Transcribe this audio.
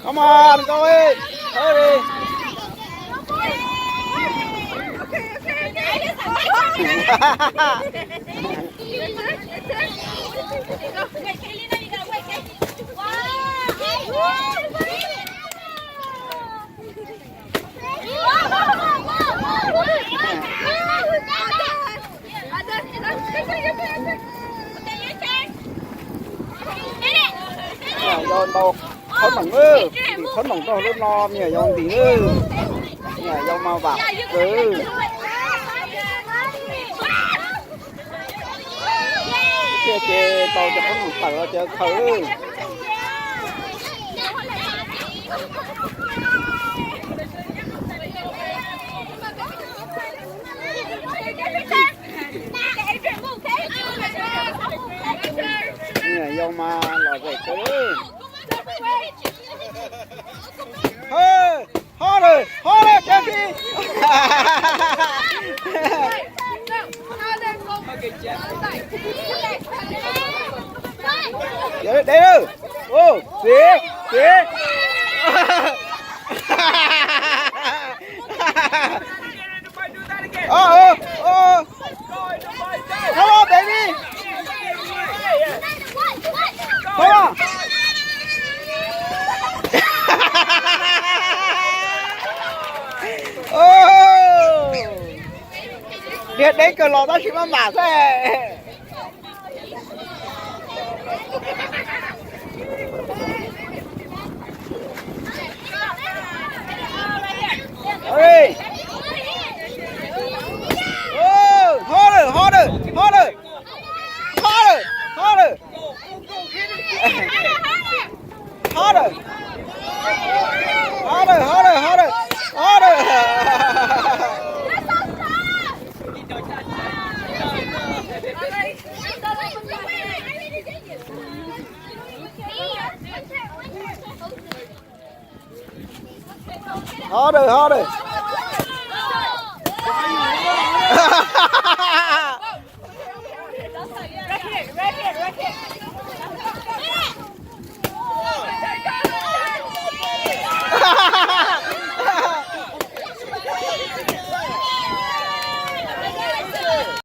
Come on, go in. Hurry. Dọn bầu khốn bằng ngư, khốn bằng to lúc no nhờ dọn tí ngư, nhờ dọn mau vào cứ. Chê tao cho khốn bằng phở cho khứ. Nhờ dọn mà lò dậy cứ. Hey, harder, harder, Jeffy! Đấy, đấy ơi! Ô, xế, xế! Come on, baby! Come on! Điện đấy cờ lò ta chỉ mang bả thế. Hurry! Oh, harder, harder, harder, harder, harder, harder, harder, harder, harder, harder. Harder, harder.